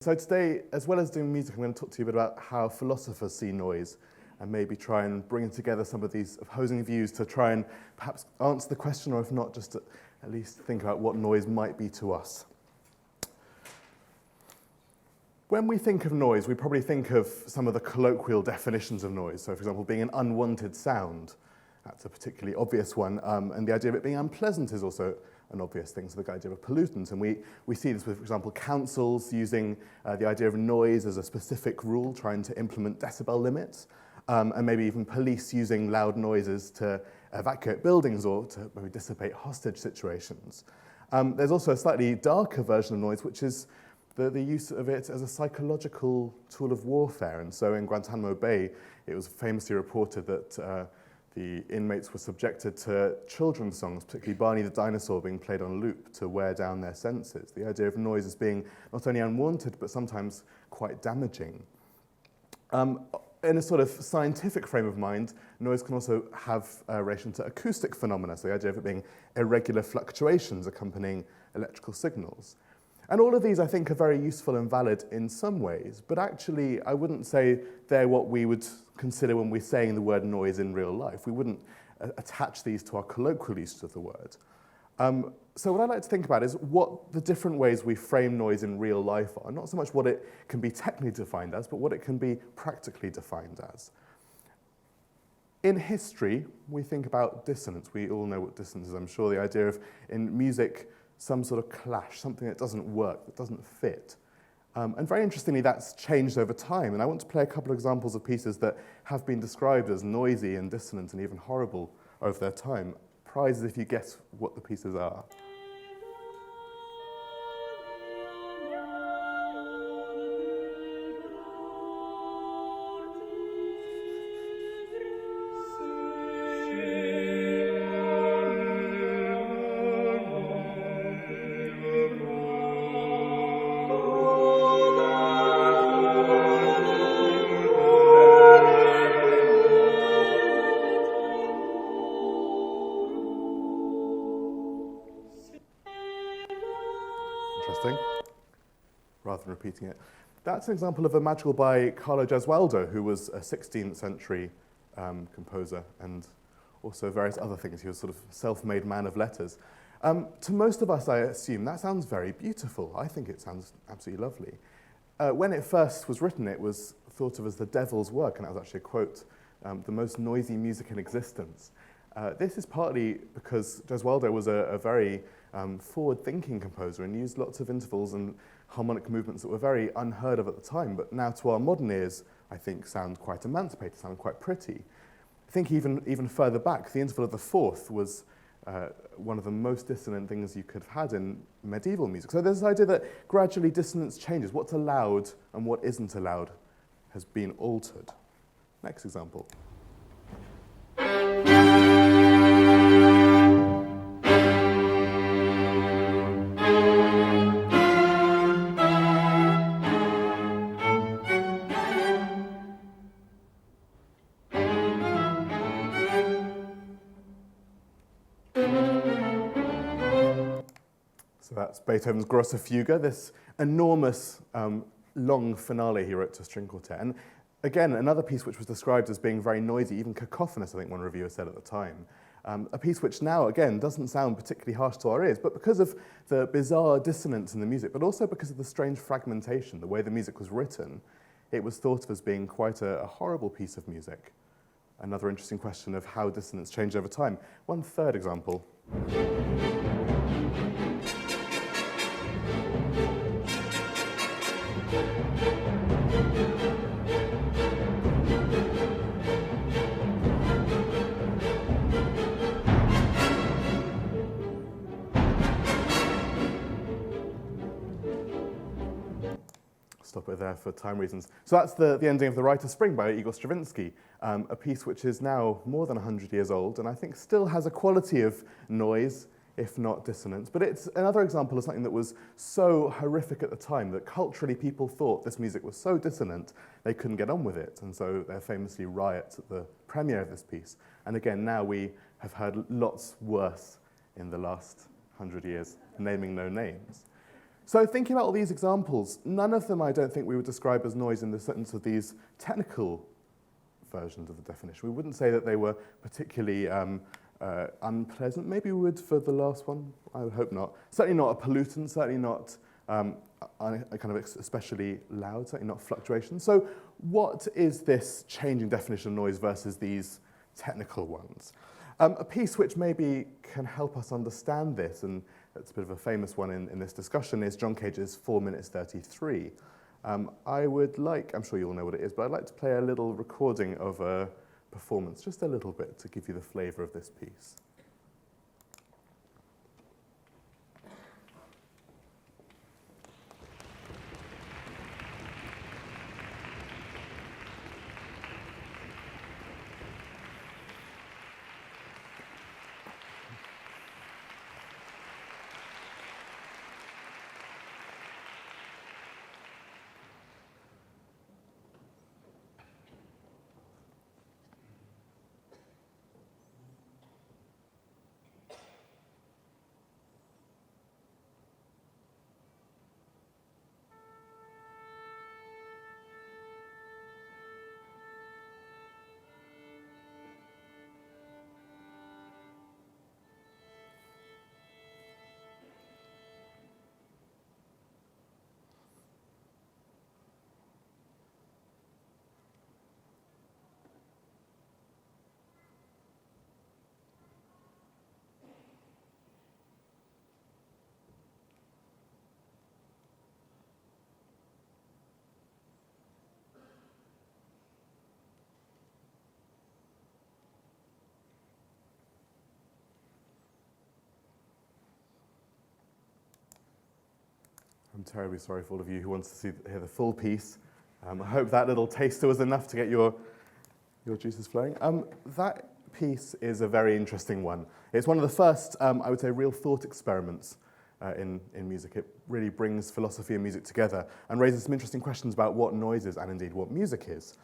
So today, as well as doing music, I'm going to talk to you a bit about how philosophers see noise and maybe try and bring together some of these opposing views to try and perhaps answer the question, or if not, just to at least think about what noise might be to us. When we think of noise, we probably think of some of the colloquial definitions of noise. So, for example, being an unwanted sound. That's a particularly obvious one. And the idea of it being unpleasant is also an obvious thing, so the idea of a pollutant. And we see this with, for example, councils using the idea of noise as a specific rule, trying to implement decibel limits, and maybe even police using loud noises to evacuate buildings or to maybe dissipate hostage situations. There's also a slightly darker version of noise, which is the use of it as a psychological tool of warfare. And so in Guantanamo Bay, it was famously reported that the inmates were subjected to children's songs, particularly Barney the Dinosaur, being played on loop to wear down their senses. The idea of noise as being not only unwanted, but sometimes quite damaging. In a sort of scientific frame of mind, noise can also have a relation to acoustic phenomena, so the idea of it being irregular fluctuations accompanying electrical signals. And all of these, I think, are very useful and valid in some ways, but actually I wouldn't say they're what we would consider when we're saying the word noise in real life. We wouldn't attach these to our colloquial use of the word. So what I'd like to think about is what the different ways we frame noise in real life are, not so much what it can be technically defined as, but what it can be practically defined as. In history, we think about dissonance. We all know what dissonance is, I'm sure. The idea of, in music, some sort of clash, something that doesn't work, that doesn't fit. And very interestingly, that's changed over time. And I want to play a couple of examples of pieces that have been described as noisy and dissonant and even horrible over their time. Prizes if you guess what the pieces are. Interesting, rather than repeating it. That's an example of a madrigal by Carlo Gesualdo, who was a 16th century composer and also various other things. He was sort of self-made man of letters. To most of us, I assume, that sounds very beautiful. I think it sounds absolutely lovely. When it first was written, it was thought of as the devil's work, and that was actually a quote, the most noisy music in existence. This is partly because Gesualdo was a very forward-thinking composer and used lots of intervals and harmonic movements that were very unheard of at the time, but now to our modern ears, I think, sound quite emancipated, sound quite pretty. I think even further back, the interval of the fourth was one of the most dissonant things you could have had in medieval music. So there's this idea that gradually dissonance changes. What's allowed and what isn't allowed has been altered. Next example. So that's Beethoven's Grosse Fuge, this enormous long finale he wrote to a string quartet. And again, another piece which was described as being very noisy, even cacophonous, I think one reviewer said at the time. A piece which now, again, doesn't sound particularly harsh to our ears, but because of the bizarre dissonance in the music, but also because of the strange fragmentation, the way the music was written, it was thought of as being quite a horrible piece of music. Another interesting question of how dissonance changed over time. One third example. Stop it there for time reasons. So that's the ending of The Rite of Spring by Igor Stravinsky, a piece which is now more than 100 years old and I think still has a quality of noise, if not dissonance. But it's another example of something that was so horrific at the time that culturally people thought this music was so dissonant they couldn't get on with it. And so there famously riots at the premiere of this piece. And again, now we have heard lots worse in the last 100 years, naming no names. So thinking about all these examples, none of them I don't think we would describe as noise in the sense of these technical versions of the definition. We wouldn't say that they were particularly unpleasant. Maybe we would for the last one. I would hope not. Certainly not a pollutant, certainly not a kind of especially loud, certainly not fluctuation. So what is this changing definition of noise versus these technical ones? A piece which maybe can help us understand this, and it's a bit of a famous one in this discussion, is John Cage's 4 minutes 33. I would like, I'm sure you all know what it is, but I'd like to play a little recording of a performance, just a little bit, to give you the flavour of this piece. I'm terribly sorry for all of you who wants to hear the full piece. I hope that little taster was enough to get your juices flowing. That piece is a very interesting one. It's one of the first, I would say, real thought experiments in music. It really brings philosophy and music together and raises some interesting questions about what noise is and indeed what music is.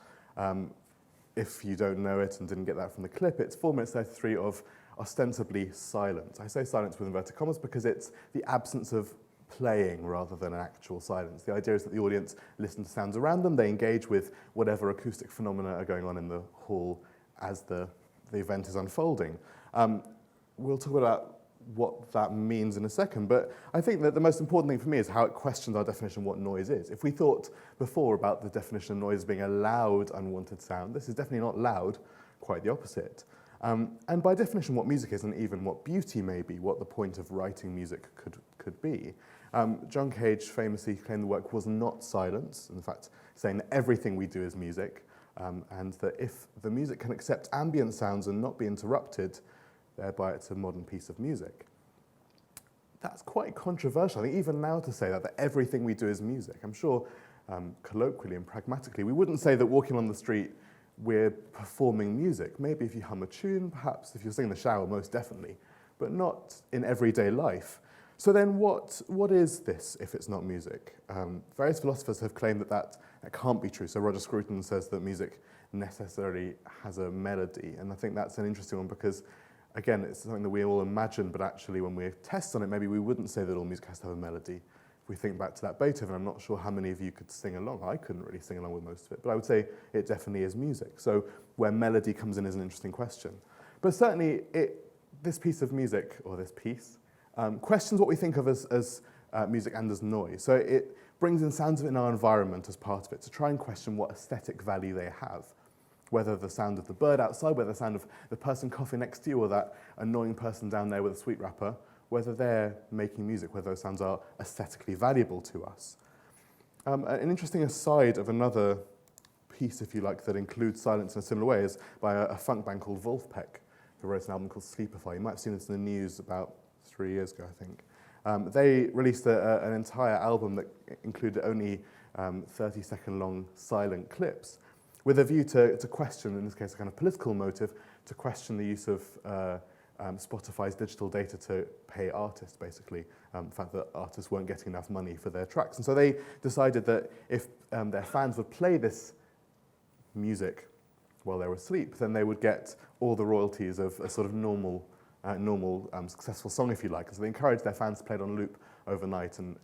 If you don't know it and didn't get that from the clip, it's 4 minutes 33 of ostensibly silence. I say silence with inverted commas because it's the absence of playing rather than an actual silence. The idea is that the audience listen to sounds around them, they engage with whatever acoustic phenomena are going on in the hall as the event is unfolding. We'll talk about what that means in a second, but I think that the most important thing for me is how it questions our definition of what noise is. If we thought before about the definition of noise being a loud, unwanted sound, this is definitely not loud, quite the opposite. And by definition, what music is, and even what beauty may be, what the point of writing music could be. John Cage famously claimed the work was not silence, in fact, saying that everything we do is music, and that if the music can accept ambient sounds and not be interrupted, thereby it's a modern piece of music. That's quite controversial, I think, even now to say that everything we do is music. I'm sure, colloquially and pragmatically, we wouldn't say that walking on the street we're performing music. Maybe if you hum a tune, perhaps if you're singing in the shower, most definitely, but not in everyday life. So then what is this if it's not music? Various philosophers have claimed that can't be true. So Roger Scruton says that music necessarily has a melody, and I think that's an interesting one because, again, it's something that we all imagine, but actually when we test on it, maybe we wouldn't say that all music has to have a melody. If we think back to that Beethoven, I'm not sure how many of you could sing along. I couldn't really sing along with most of it, but I would say it definitely is music. So where melody comes in is an interesting question. But certainly this piece of music, or this piece, questions what we think of as music and as noise. So it brings in sounds in our environment as part of it to try and question what aesthetic value they have. Whether the sound of the bird outside, whether the sound of the person coughing next to you, or that annoying person down there with a sweet wrapper, whether they're making music, whether those sounds are aesthetically valuable to us. An interesting aside of another piece, if you like, that includes silence in a similar way is by a funk band called Wolfpack, who wrote an album called Sleepify. You might have seen this in the news about 3 years ago, I think. They released an entire album that included only 30-second long silent clips, with a view to question, in this case, a kind of political motive, to question the use of Spotify's digital data to pay artists, basically, the fact that artists weren't getting enough money for their tracks. And so they decided that if their fans would play this music while they were asleep, then they would get all the royalties of a sort of normal successful song, if you like. And so they encouraged their fans to play it on loop overnight, and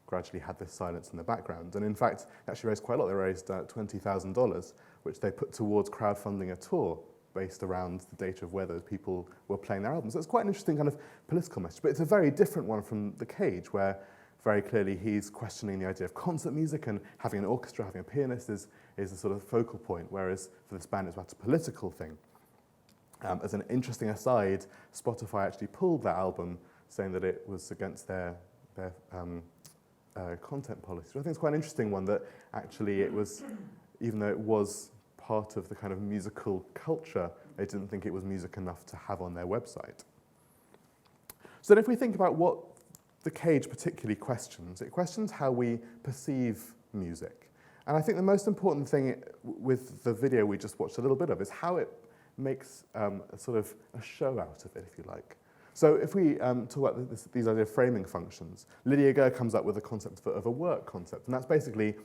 gradually had this silence in the background. And in fact, they actually raised quite a lot. They raised $20,000, which they put towards crowdfunding a tour based around the data of where those people were playing their albums. So it's quite an interesting kind of political message, but it's a very different one from The Cage, where very clearly he's questioning the idea of concert music, and having an orchestra, having a pianist is a sort of focal point, whereas for this band it's about a political thing. As an interesting aside, Spotify actually pulled that album, saying that it was against their content policy. So I think it's quite an interesting one, that actually it was, even though it was part of the kind of musical culture, they didn't think it was music enough to have on their website. So then if we think about what The Cage particularly questions, it questions how we perceive music. And I think the most important thing with the video we just watched a little bit of is how it makes a sort of a show out of it, if you like. So if we talk about these idea of framing functions, Lydia Gurr comes up with a concept of a work concept, and that's basically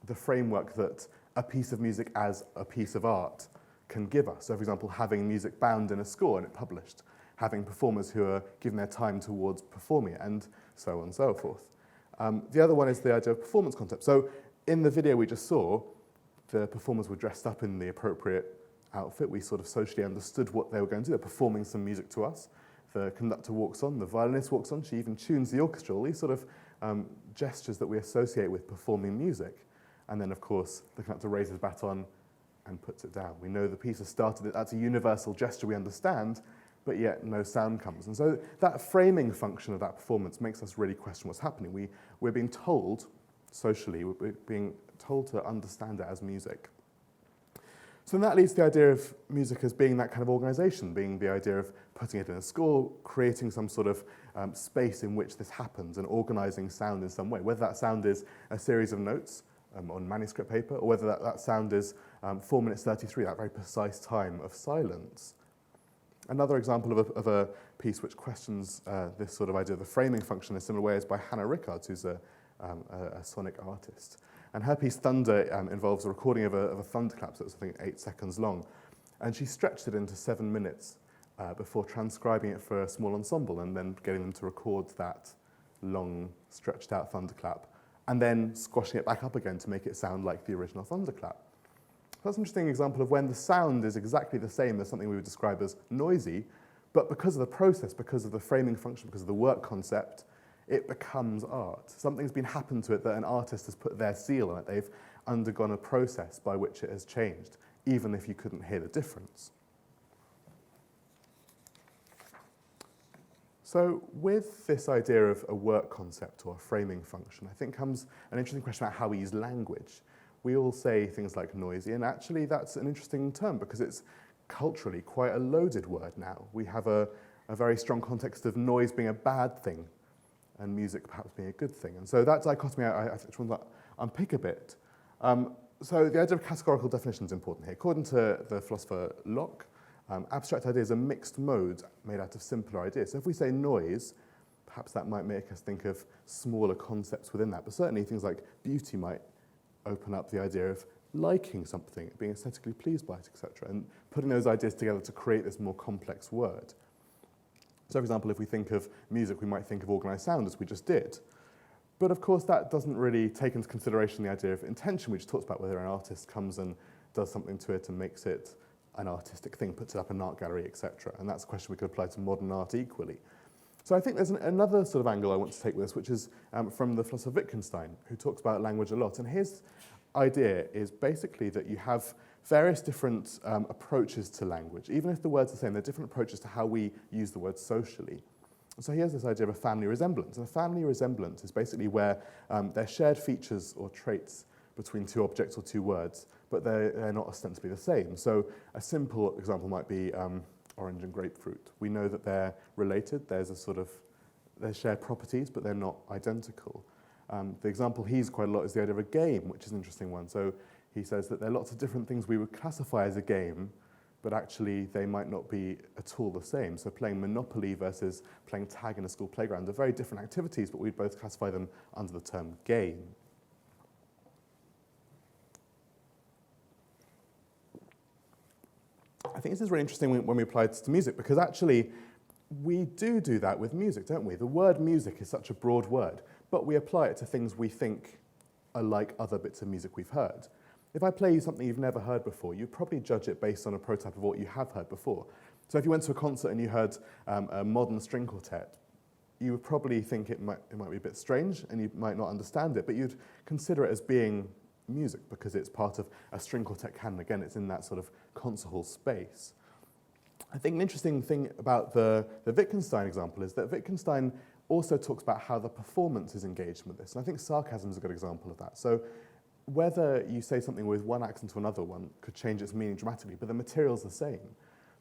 the framework that a piece of music as a piece of art can give us. So for example, having music bound in a score and it published, having performers who are given their time towards performing it, and so on and so forth. The other one is the idea of performance concept. So in the video we just saw, the performers were dressed up in the appropriate outfit. We sort of socially understood what they were going to do. They're performing some music to us. The conductor walks on, the violinist walks on, she even tunes the orchestra, all these sort of gestures that we associate with performing music. And then, of course, the conductor raises his baton and puts it down. We know the piece has started. That's a universal gesture we understand, but yet no sound comes. And so that framing function of that performance makes us really question what's happening. We're being told, socially, we're being told to understand it as music. So then that leads to the idea of music as being that kind of organisation, being the idea of putting it in a score, creating some sort of space in which this happens, and organising sound in some way, whether that sound is a series of notes on manuscript paper, or whether that sound is 4 minutes 33, that very precise time of silence. Another example of a piece which questions this sort of idea of the framing function in a similar way is by Hannah Rickards, who's a sonic artist. And her piece, Thunder, involves a recording of a thunderclap that's, I think, 8 seconds long. And she stretched it into 7 minutes before transcribing it for a small ensemble and then getting them to record that long, stretched-out thunderclap, and then squashing it back up again to make it sound like the original thunderclap. That's an interesting example of when the sound is exactly the same as something we would describe as noisy, but because of the process, because of the framing function, because of the work concept, it becomes art. Something's been happened to it that an artist has put their seal on it. They've undergone a process by which it has changed, even if you couldn't hear the difference. So with this idea of a work concept or a framing function, I think comes an interesting question about how we use language. We all say things like noisy, and actually that's an interesting term because it's culturally quite a loaded word now. We have a very strong context of noise being a bad thing and music perhaps being a good thing. And so that dichotomy I just want to unpick a bit. So the idea of categorical definition is important here. According to the philosopher Locke, abstract ideas are mixed modes made out of simpler ideas. So if we say noise, perhaps that might make us think of smaller concepts within that. But certainly things like beauty might open up the idea of liking something, being aesthetically pleased by it, etc., and putting those ideas together to create this more complex word. So for example, if we think of music, we might think of organised sound, as we just did. But of course, that doesn't really take into consideration the idea of intention, we just talked about, whether an artist comes and does something to it and makes it an artistic thing, puts it up in an art gallery, etc. And that's a question we could apply to modern art equally. So I think there's another sort of angle I want to take with this, which is from the philosopher Wittgenstein, who talks about language a lot. And his idea is basically that you have various different approaches to language. Even if the words are the same, there are different approaches to how we use the word socially. So he has this idea of a family resemblance. And a family resemblance is basically where there are shared features or traits between two objects or two words, but they're not ostensibly the same. So a simple example might be orange and grapefruit. We know that they're related. There's they share properties, but they're not identical. The example he's quite a lot is the idea of a game, which is an interesting one. So he says that there are lots of different things we would classify as a game, but actually they might not be at all the same. So playing Monopoly versus playing tag in a school playground are very different activities, but we'd both classify them under the term game. I think this is really interesting when we apply this to music, because actually we do that with music, don't we? The word music is such a broad word, but we apply it to things we think are like other bits of music we've heard. If I play you something you've never heard before, you'd probably judge it based on a prototype of what you have heard before. So if you went to a concert and you heard a modern string quartet, you would probably think it might be a bit strange and you might not understand it, but you'd consider it as being music because it's part of a string quartet canon. Again, it's in that sort of concert hall space. I think an interesting thing about the Wittgenstein example is that Wittgenstein also talks about how the performance is engaged with this. And I think sarcasm is a good example of that. So whether you say something with one accent to another one could change its meaning dramatically, but the material's the same.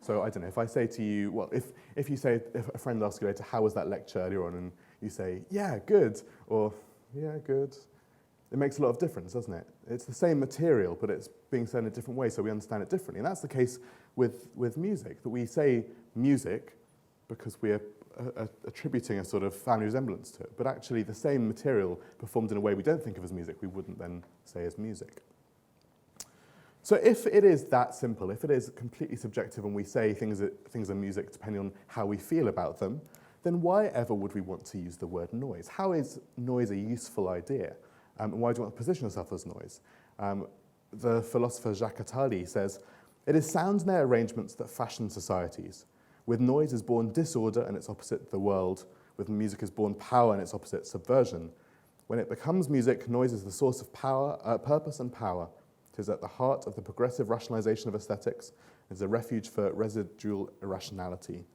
So I don't know, if I say to you, well, if you say, if a friend asks you later, how was that lecture earlier on, and you say, yeah, good, or yeah, good, it makes a lot of difference, doesn't it? It's the same material, but it's being said in a different way, so we understand it differently. And that's the case with music, that we say music because we are attributing a sort of family resemblance to it, but actually the same material performed in a way we don't think of as music, we wouldn't then say as music. So if it is that simple, if it is completely subjective and we say things are music depending on how we feel about them, then why ever would we want to use the word noise? How is noise a useful idea? And why do you want to position yourself as noise? The philosopher Jacques Attali says, "It is sounds and their arrangements that fashion societies. With noise is born disorder and its opposite, the world. With music is born power and its opposite, subversion. When it becomes music, noise is the source of power, purpose and power. It is at the heart of the progressive rationalization of aesthetics. It is a refuge for residual irrationality."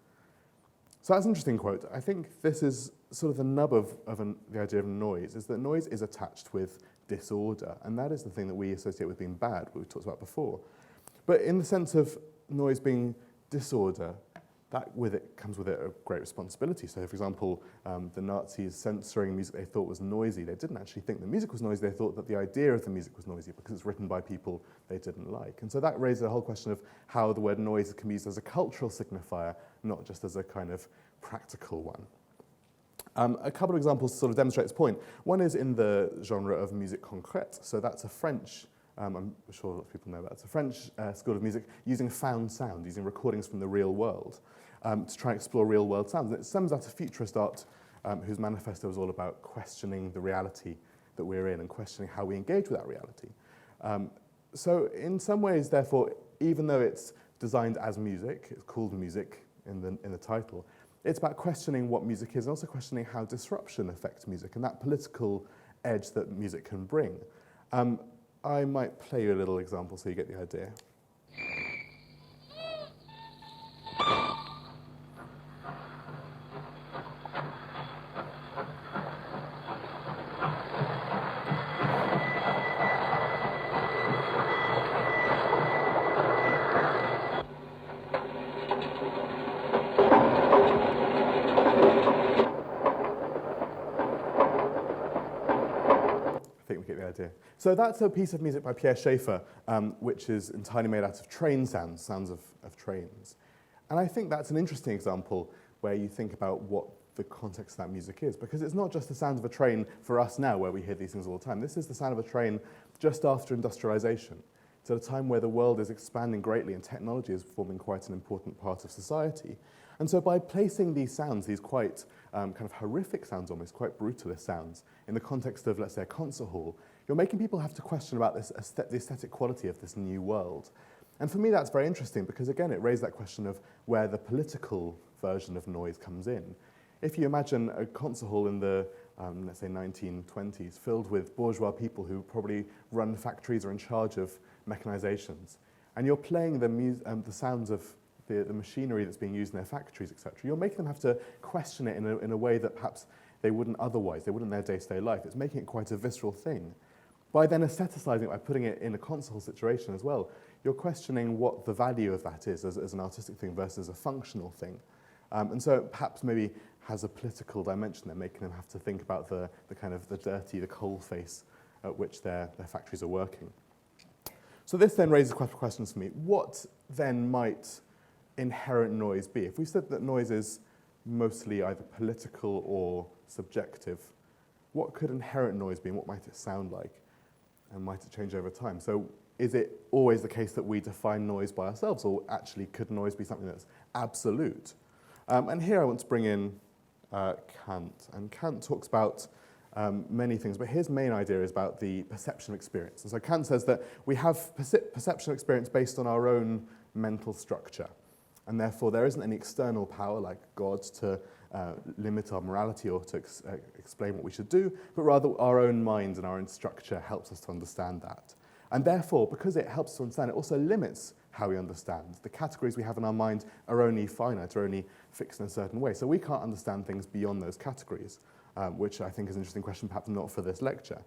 So that's an interesting quote. I think this is sort of the nub of the idea of noise, is that noise is attached with disorder, and that is the thing that we associate with being bad, what we talked about before. But in the sense of noise being disorder, that comes with it a great responsibility. So, for example, the Nazis censoring music they thought was noisy. They didn't actually think the music was noisy. They thought that the idea of the music was noisy because it's written by people they didn't like. And so that raises a whole question of how the word noise can be used as a cultural signifier, not just as a kind of practical one. A couple of examples to sort of demonstrate this point. One is in the genre of musique concrète. So that's a French, I'm sure a lot of people know that. It's a French school of music using found sound, using recordings from the real world to try and explore real world sounds. And it stems out of futurist art whose manifesto is all about questioning the reality that we're in and questioning how we engage with that reality. So in some ways, therefore, even though it's designed as music, it's called music in the title, it's about questioning what music is and also questioning how disruption affects music and that political edge that music can bring. I might play you a little example so you get the idea. So that's a piece of music by Pierre Schaeffer, which is entirely made out of train sounds of trains. And I think that's an interesting example where you think about what the context of that music is, because it's not just the sound of a train for us now where we hear these things all the time. This is the sound of a train just after industrialization. It's at a time where the world is expanding greatly and technology is forming quite an important part of society. And so by placing these sounds, these quite kind of horrific sounds almost, quite brutalist sounds, in the context of, let's say, a concert hall, you're making people have to question about the aesthetic quality of this new world. And for me, that's very interesting because, again, it raised that question of where the political version of noise comes in. If you imagine a concert hall in the, let's say, 1920s, filled with bourgeois people who probably run factories or in charge of mechanizations, and you're playing the sounds of the machinery that's being used in their factories, etc., you're making them have to question it in a way that perhaps they wouldn't otherwise, they wouldn't in their day-to-day life. It's making it quite a visceral thing. By then aestheticizing it, by putting it in a concert hall situation as well, you're questioning what the value of that is as an artistic thing versus a functional thing. And so perhaps maybe has a political dimension there, making them have to think about the kind of the dirty, the coal face at which their factories are working. So this then raises questions for me. What then might inherent noise be? If we said that noise is mostly either political or subjective, what could inherent noise be and what might it sound like? And might it change over time? So is it always the case that we define noise by ourselves, or actually could noise be something that's absolute? And here I want to bring in Kant. And Kant talks about many things, but his main idea is about the perception of experience. And so Kant says that we have perception of experience based on our own mental structure, and therefore there isn't any external power like God to limit our morality or to explain what we should do, but rather our own mind and our own structure helps us to understand that. And therefore, because it helps us to understand, it also limits how we understand. The categories we have in our mind are only finite, are only fixed in a certain way, so we can't understand things beyond those categories, which I think is an interesting question, perhaps not for this lecture.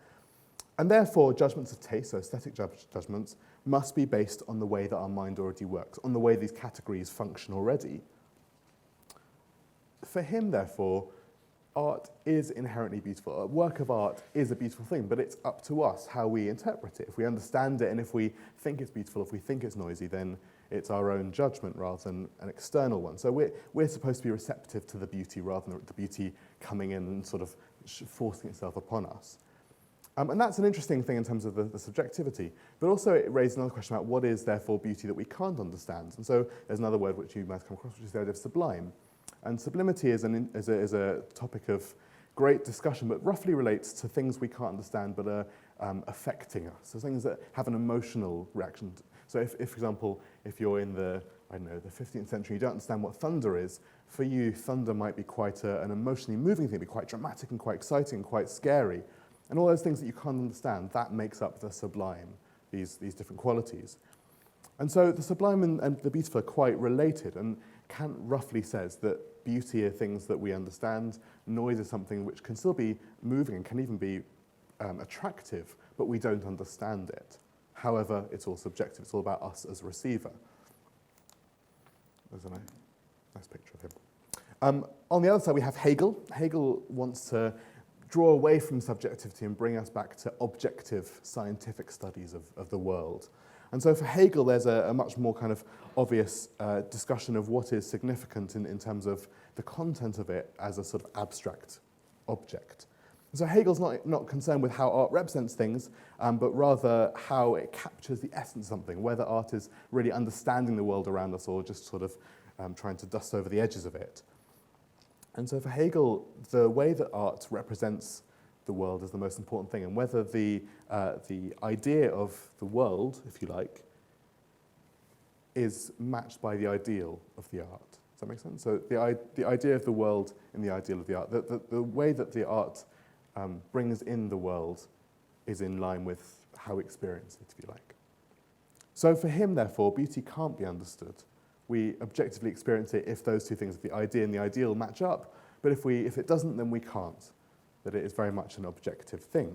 And therefore, judgments of taste, so aesthetic judgments, must be based on the way that our mind already works, on the way these categories function already. For him, therefore, art is inherently beautiful. A work of art is a beautiful thing, but it's up to us how we interpret it. If we understand it and if we think it's beautiful, if we think it's noisy, then it's our own judgment rather than an external one. So we're supposed to be receptive to the beauty rather than the beauty coming in and sort of forcing itself upon us. And that's an interesting thing in terms of the subjectivity, but also it raises another question about what is therefore beauty that we can't understand. And so there's another word which you might come across, which is the idea of sublime. And sublimity is a topic of great discussion, but roughly relates to things we can't understand but are affecting us. So things that have an emotional reaction. So if, for example, if you're in the 15th century, you don't understand what thunder is, for you, thunder might be quite an emotionally moving thing, be quite dramatic and quite exciting and quite scary. And all those things that you can't understand, that makes up the sublime, these different qualities. And so the sublime and the beautiful are quite related, and Kant roughly says that beauty are things that we understand, noise is something which can still be moving and can even be attractive, but we don't understand it. However, it's all subjective, it's all about us as a receiver. There's a nice picture of him. On the other side, we have Hegel. Hegel wants to draw away from subjectivity and bring us back to objective scientific studies of the world. And so for Hegel, there's a much more kind of obvious discussion of what is significant in terms of the content of it as a sort of abstract object. And so Hegel's not concerned with how art represents things, but rather how it captures the essence of something, whether art is really understanding the world around us or just sort of trying to dust over the edges of it. And so for Hegel, the way that art represents the world is the most important thing, and whether the idea of the world, if you like, is matched by the ideal of the art. Does that make sense? So the idea of the world and the ideal of the art, the way that the art brings in the world is in line with how we experience it, if you like. So for him, therefore, beauty can't be understood. We objectively experience it if those two things, the idea and the ideal, match up, but if it doesn't, then we can't. That it is very much an objective thing.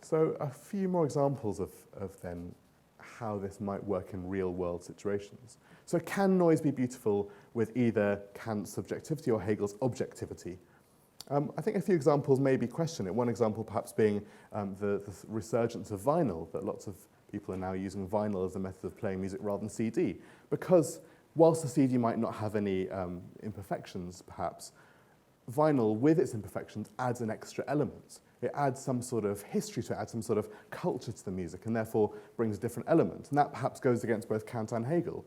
So a few more examples of then how this might work in real-world situations. So can noise be beautiful with either Kant's subjectivity or Hegel's objectivity? I think a few examples maybe question it. One example perhaps being the resurgence of vinyl, that lots of people are now using vinyl as a method of playing music rather than CD, because whilst the CD might not have any imperfections, perhaps, vinyl, with its imperfections, adds an extra element. It adds some sort of history to it, adds some sort of culture to the music, and therefore brings a different element. And that perhaps goes against both Kant and Hegel,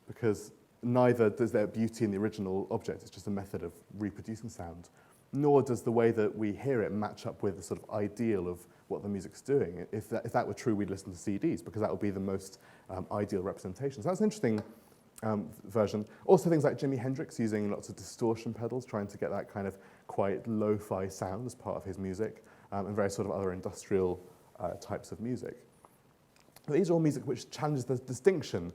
because neither does there beauty in the original object, it's just a method of reproducing sound, nor does the way that we hear it match up with the sort of ideal of what the music's doing. If that were true, we'd listen to CDs, because that would be the most ideal representation. So that's an interesting version. Also things like Jimi Hendrix using lots of distortion pedals, trying to get that kind of quite lo-fi sound as part of his music, and various sort of other industrial types of music. But these are all music which challenges the distinction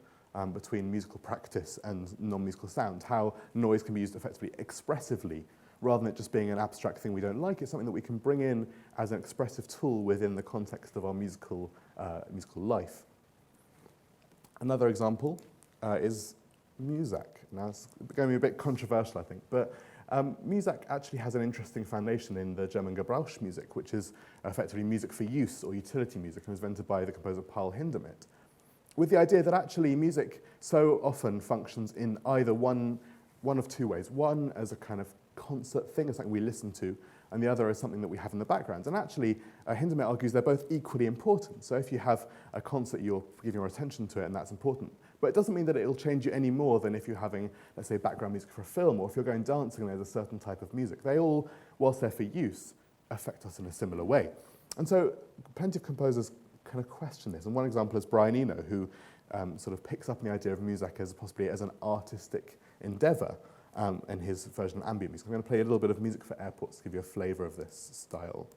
between musical practice and non-musical sound, how noise can be used effectively expressively, rather than it just being an abstract thing we don't like. It's something that we can bring in as an expressive tool within the context of our musical life. Another example is music. Now, it's going to be a bit controversial, I think, but music actually has an interesting foundation in the German Gebrauchsmusik, which is effectively music for use or utility music, and was invented by the composer Paul Hindemith, with the idea that actually music so often functions in either one of two ways. One as a kind of concert thing, as something we listen to, and the other is something that we have in the background. And actually, Hindemith argues they're both equally important. So if you have a concert, you're giving your attention to it, and that's important. But it doesn't mean that it'll change you any more than if you're having, let's say, background music for a film, or if you're going dancing and there's a certain type of music. They all whilst they're for use, affect us in a similar way. And so plenty of composers kind of question this. And one example is Brian Eno, who sort of picks up on the idea of music as possibly as an artistic endeavour in his version of ambient music. I'm going to play a little bit of Music for Airports to give you a flavour of this style.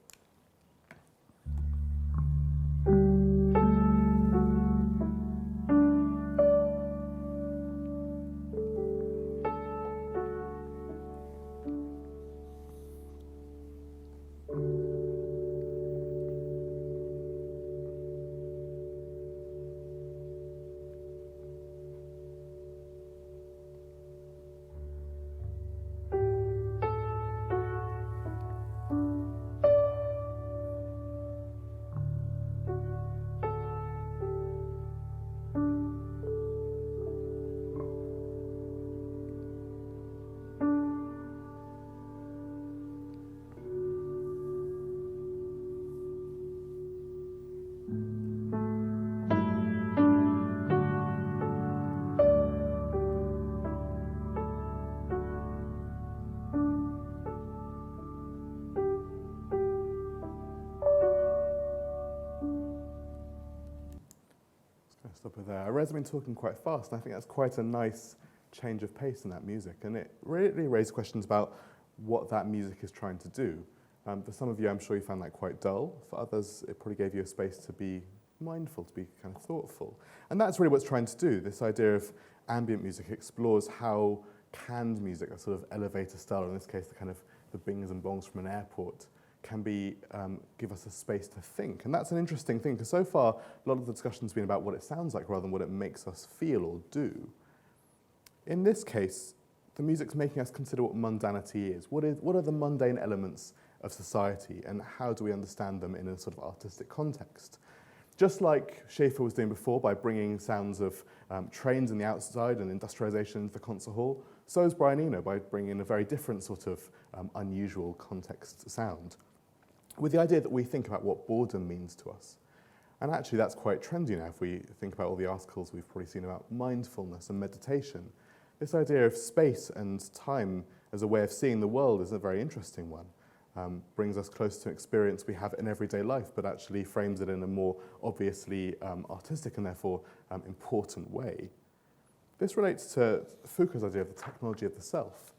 Stop it there. I realize I've been talking quite fast, and I think that's quite a nice change of pace in that music, and it really raised questions about what that music is trying to do. For some of you, I'm sure you found that quite dull. For others, it probably gave you a space to be mindful, to be kind of thoughtful. And that's really what it's trying to do. This idea of ambient music explores how canned music, a sort of elevator style, in this case, the kind of the bings and bongs from an airport, can be give us a space to think. And that's an interesting thing, because so far, a lot of the discussion's been about what it sounds like rather than what it makes us feel or do. In this case, the music's making us consider what mundanity is. What are the mundane elements of society, and how do we understand them in a sort of artistic context? Just like Schaeffer was doing before by bringing sounds of trains in the outside and industrialization into the concert hall, so is Brian Eno by bringing in a very different sort of unusual context sound, with the idea that we think about what boredom means to us. And actually that's quite trendy now if we think about all the articles we've probably seen about mindfulness and meditation. This idea of space and time as a way of seeing the world is a very interesting one. Brings us close to an experience we have in everyday life, but actually frames it in a more obviously artistic and therefore important way. This relates to Foucault's idea of the technology of the self,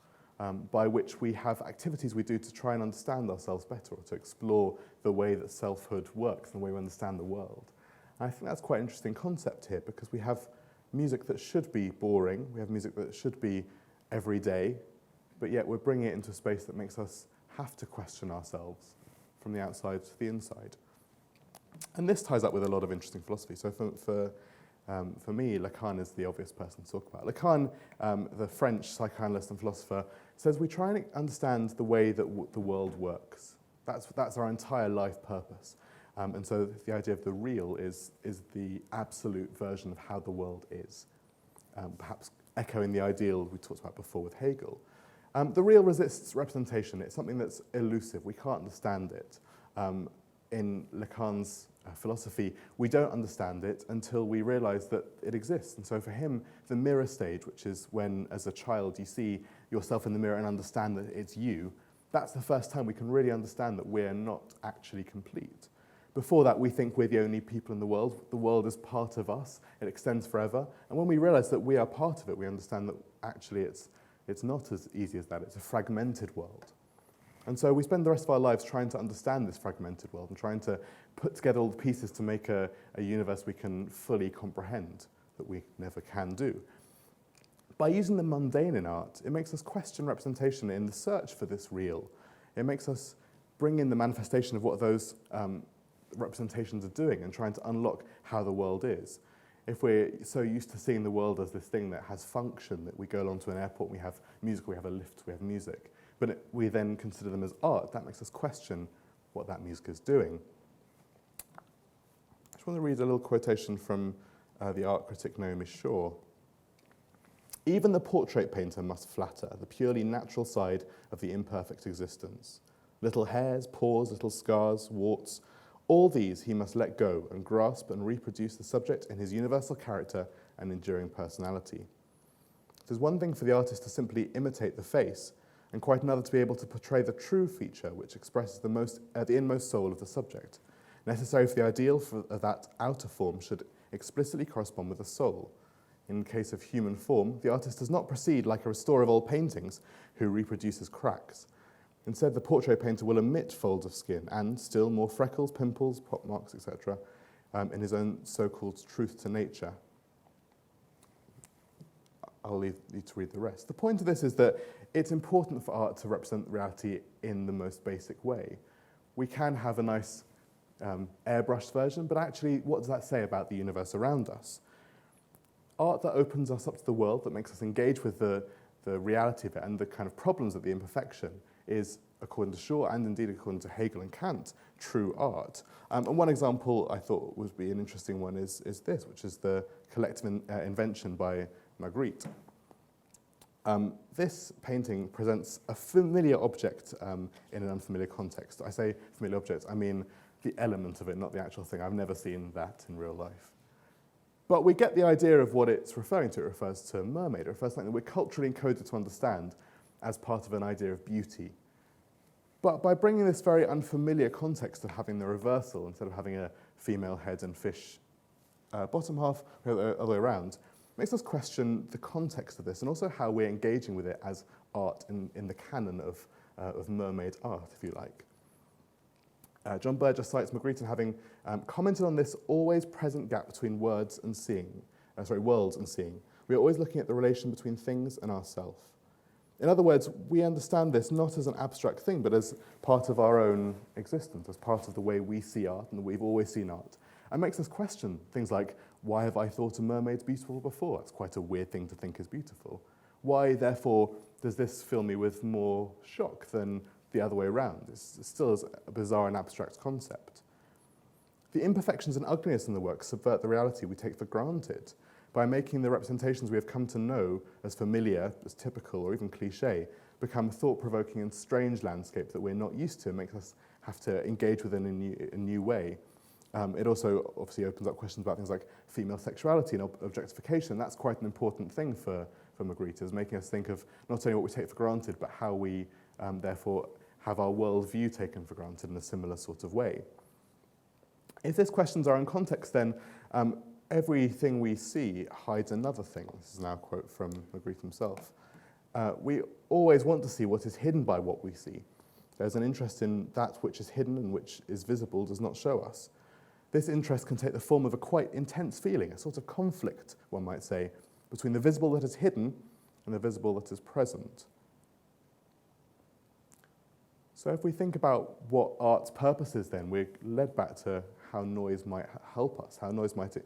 by which we have activities we do to try and understand ourselves better, or to explore the way that selfhood works and the way we understand the world. And I think that's quite an interesting concept here, because we have music that should be boring, we have music that should be everyday, but yet we're bringing it into a space that makes us have to question ourselves from the outside to the inside. And this ties up with a lot of interesting philosophy. So for me, Lacan is the obvious person to talk about. Lacan, the French psychoanalyst and philosopher, says we try and understand the way that the world works. That's our entire life purpose. And so the idea of the real is the absolute version of how the world is, perhaps echoing the ideal we talked about before with Hegel. The real resists representation. It's something that's elusive. We can't understand it. In Lacan's philosophy, we don't understand it until we realize that it exists. And so for him, the mirror stage, which is when, as a child, you see yourself in the mirror and understand that it's you, that's the first time we can really understand that we're not actually complete. Before that, we think we're the only people in the world. The world is part of us. It extends forever. And when we realize that we are part of it, we understand that actually it's not as easy as that. It's a fragmented world. And so we spend the rest of our lives trying to understand this fragmented world and trying to put together all the pieces to make a universe we can fully comprehend, that we never can do. By using the mundane in art, it makes us question representation in the search for this real. It makes us bring in the manifestation of what those representations are doing and trying to unlock how the world is. If we're so used to seeing the world as this thing that has function, that we go along to an airport, we have music, we have a lift, we have music, but we then consider them as art, that makes us question what that music is doing. I just want to read a little quotation from the art critic Naomi Shaw. Even the portrait painter must flatter the purely natural side of the imperfect existence. Little hairs, pores, little scars, warts, all these he must let go and grasp and reproduce the subject in his universal character and enduring personality. It is one thing for the artist to simply imitate the face, and quite another to be able to portray the true feature which expresses the inmost soul of the subject. Necessary for the ideal of that outer form should explicitly correspond with the soul. In case of human form, the artist does not proceed like a restorer of old paintings who reproduces cracks. Instead, the portrait painter will omit folds of skin and, still more, freckles, pimples, pockmarks, etc., in his own so-called truth to nature. I'll leave you to read the rest. The point of this is that it's important for art to represent reality in the most basic way. We can have a nice airbrushed version, but actually, what does that say about the universe around us? Art that opens us up to the world, that makes us engage with the reality of it and the kind of problems of the imperfection is, according to Shaw and indeed according to Hegel and Kant, true art. And one example I thought would be an interesting one is this, which is the collective invention by Magritte. This painting presents a familiar object in an unfamiliar context. I say familiar object, I mean the element of it, not the actual thing. I've never seen that in real life. But we get the idea of what it's referring to. It refers to a mermaid. It refers to something that we're culturally encoded to understand as part of an idea of beauty. But by bringing this very unfamiliar context of having the reversal, instead of having a female head and fish bottom half, or the other way around, makes us question the context of this and also how we're engaging with it as art in the canon of mermaid art, if you like. John Burgess cites Magritte in having commented on this always present gap between words and seeing. Worlds and seeing. We are always looking at the relation between things and ourself. In other words, we understand this not as an abstract thing, but as part of our own existence, as part of the way we see art and we've always seen art. And makes us question things like, why have I thought a mermaid beautiful before? That's quite a weird thing to think is beautiful. Why, therefore, does this fill me with more shock than the other way around? It's still a bizarre and abstract concept. The imperfections and ugliness in the work subvert the reality we take for granted by making the representations we have come to know as familiar, as typical, or even cliché, become a thought-provoking and strange landscape that we're not used to and makes us have to engage with in a new way. It also obviously opens up questions about things like female sexuality and objectification. That's quite an important thing for Magritte, is making us think of not only what we take for granted, but how we therefore have our worldview taken for granted in a similar sort of way. If these questions are in context, then everything we see hides another thing. This is now a quote from Magritte himself. We always want to see what is hidden by what we see. There's an interest in that which is hidden and which is visible does not show us. This interest can take the form of a quite intense feeling, a sort of conflict, one might say, between the visible that is hidden and the visible that is present. So if we think about what art's purpose is then, we're led back to how noise might help us, how noise might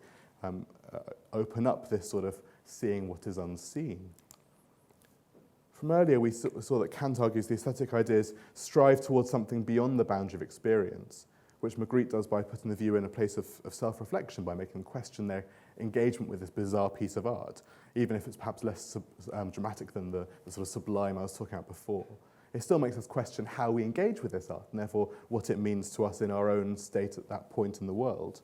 open up this sort of seeing what is unseen. From earlier, we saw that Kant argues the aesthetic ideas strive towards something beyond the boundary of experience, which Magritte does by putting the viewer in a place of self-reflection, by making them question their engagement with this bizarre piece of art, even if it's perhaps less dramatic than the sort of sublime I was talking about before. It still makes us question how we engage with this art, and therefore what it means to us in our own state at that point in the world.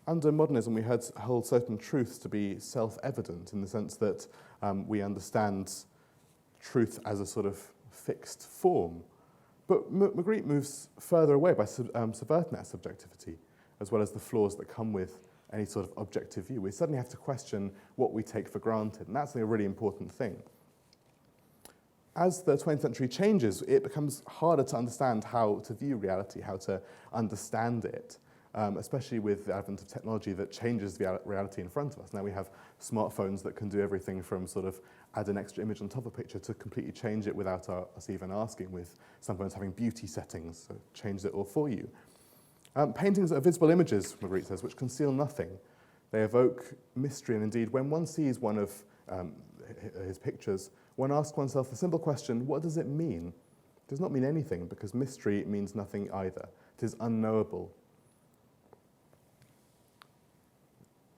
Under modernism, we hold certain truths to be self-evident in the sense that we understand truth as a sort of fixed form. But Magritte moves further away by subverting that subjectivity, as well as the flaws that come with any sort of objective view. We suddenly have to question what we take for granted, and that's a really important thing. As the 20th century changes, it becomes harder to understand how to view reality, how to understand it, especially with the advent of technology that changes the reality in front of us. Now we have smartphones that can do everything from sort of add an extra image on top of a picture to completely change it without us even asking, with some phones having beauty settings, so change it all for you. Paintings are visible images, Magritte says, which conceal nothing. They evoke mystery, and indeed, when one sees one of his pictures, one asks oneself the simple question, what does it mean? It does not mean anything, because mystery means nothing either. It is unknowable.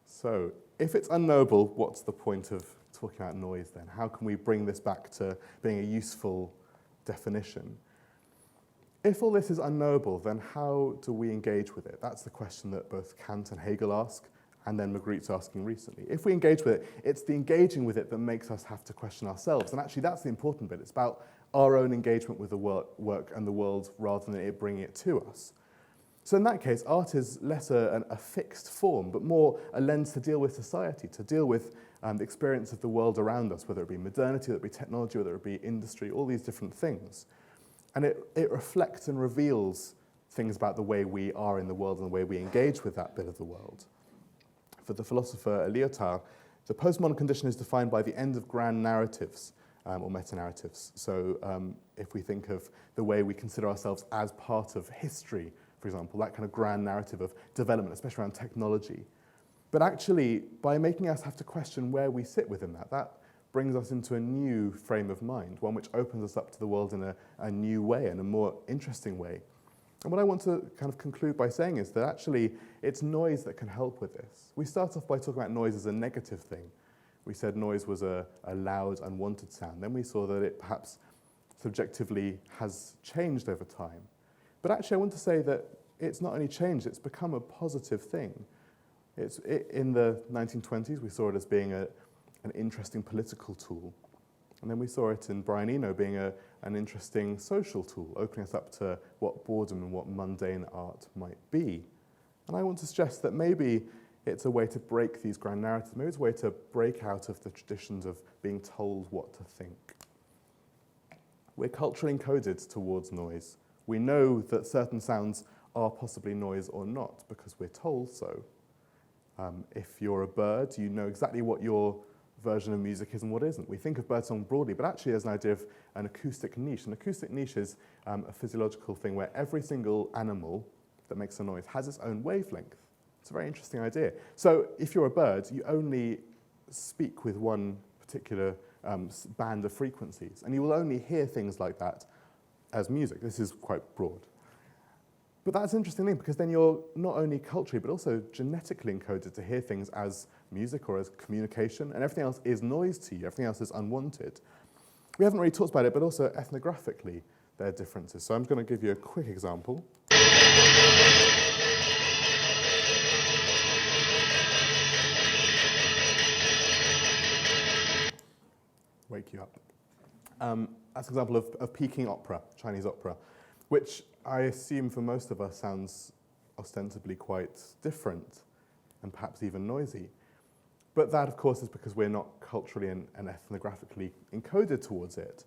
So, if it's unknowable, what's the point of talking about noise then? How can we bring this back to being a useful definition? If all this is unknowable, then how do we engage with it? That's the question that both Kant and Hegel ask, and then Magritte's asking recently. If we engage with it, it's the engaging with it that makes us have to question ourselves. And actually, that's the important bit. It's about our own engagement with the work and the world rather than it bringing it to us. So in that case, art is less a fixed form, but more a lens to deal with society, to deal with the experience of the world around us, whether it be modernity, whether it be technology, whether it be industry, all these different things. And it reflects and reveals things about the way we are in the world and the way we engage with that bit of the world. For the philosopher Lyotard, the postmodern condition is defined by the end of grand narratives, or meta-narratives. So if we think of the way we consider ourselves as part of history, for example, that kind of grand narrative of development, especially around technology. But actually, by making us have to question where we sit within that, that brings us into a new frame of mind, one which opens us up to the world in a new way, in a more interesting way. And what I want to kind of conclude by saying is that actually it's noise that can help with this. We start off by talking about noise as a negative thing. We said noise was a loud, unwanted sound. Then we saw that it perhaps subjectively has changed over time. But actually I want to say that it's not only changed, it's become a positive thing. In the 1920s, we saw it as being an interesting political tool. And then we saw it in Brian Eno being an interesting social tool, opening us up to what boredom and what mundane art might be. And I want to suggest that maybe it's a way to break these grand narratives. Maybe it's a way to break out of the traditions of being told what to think. We're culturally encoded towards noise. We know that certain sounds are possibly noise or not because we're told so. If you're a bird, you know exactly what your version of music is and what isn't. We think of birdsong broadly, but actually there's an idea of an acoustic niche. An acoustic niche is a physiological thing where every single animal that makes a noise has its own wavelength. It's a very interesting idea. So if you're a bird, you only speak with one particular band of frequencies, and you will only hear things like that as music. This is quite broad. But that's an interesting thing because then you're not only culturally but also genetically encoded to hear things as music or as communication, and everything else is noise to you, everything else is unwanted. We haven't really talked about it, but also ethnographically there are differences. So I'm going to give you a quick example. Wake you up. That's an example of Peking opera, Chinese opera, which I assume for most of us sounds ostensibly quite different and perhaps even noisy. But that, of course, is because we're not culturally and ethnographically encoded towards it.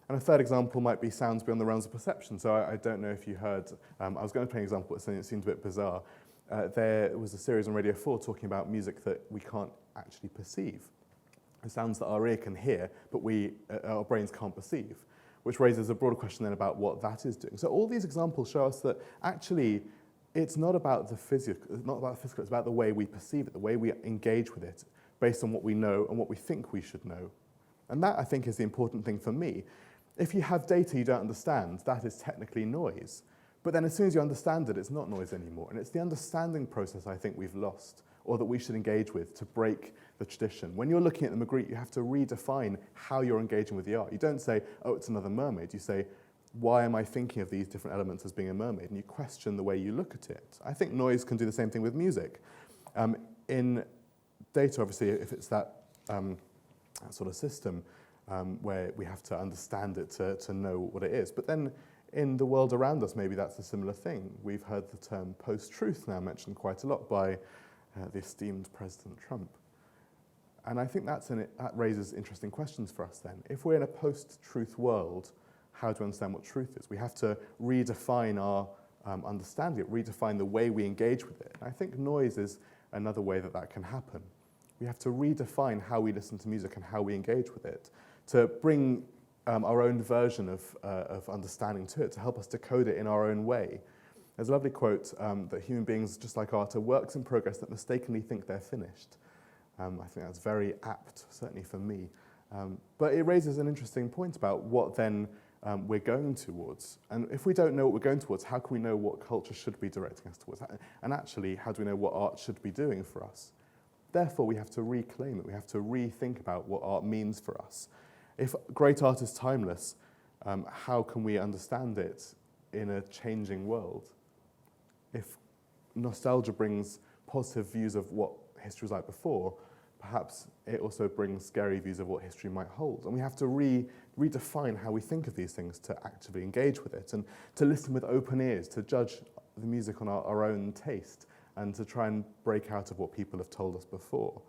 And a third example might be sounds beyond the realms of perception. So I don't know if you heard, I was going to play an example, but it seemed a bit bizarre. There was a series on Radio 4 talking about music that we can't actually perceive. The sounds that our ear can hear, but our brains can't perceive, which raises a broader question then about what that is doing. So all these examples show us that actually it's not about the physical, it's about the way we perceive it, the way we engage with it, based on what we know and what we think we should know. And that, I think, is the important thing for me. If you have data you don't understand, that is technically noise. But then as soon as you understand it, it's not noise anymore. And it's the understanding process I think we've lost, or that we should engage with to break the tradition. When you're looking at the Magritte, you have to redefine how you're engaging with the art. You don't say, oh, it's another mermaid. You say, why am I thinking of these different elements as being a mermaid? And you question the way you look at it. I think noise can do the same thing with music. In data, obviously, if it's that sort of system where we have to understand it to know what it is. But then in the world around us, maybe that's a similar thing. We've heard the term post-truth now mentioned quite a lot by the esteemed President Trump. And I think that raises interesting questions for us then. If we're in a post-truth world, how do we understand what truth is? We have to redefine our understanding it, redefine the way we engage with it. And I think noise is another way that can happen. We have to redefine how we listen to music and how we engage with it, to bring our own version of understanding to it, to help us decode it in our own way. There's a lovely quote that human beings, just like art, are works in progress that mistakenly think they're finished. I think that's very apt, certainly for me. But it raises an interesting point about what then we're going towards. And if we don't know what we're going towards, how can we know what culture should be directing us towards? And actually, how do we know what art should be doing for us? Therefore, we have to reclaim it. We have to rethink about what art means for us. If great art is timeless, how can we understand it in a changing world? If nostalgia brings positive views of what history was like before, perhaps it also brings scary views of what history might hold. And we have to redefine how we think of these things, to actively engage with it, and to listen with open ears, to judge the music on our own taste, and to try and break out of what people have told us before.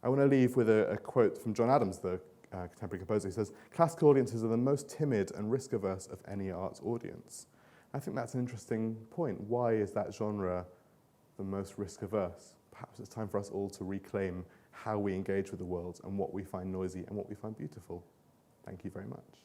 I want to leave with a quote from John Adams, the contemporary composer. He says, "Classical audiences are the most timid and risk-averse of any arts audience." I think that's an interesting point. Why is that genre the most risk-averse? Perhaps it's time for us all to reclaim how we engage with the world and what we find noisy and what we find beautiful. Thank you very much.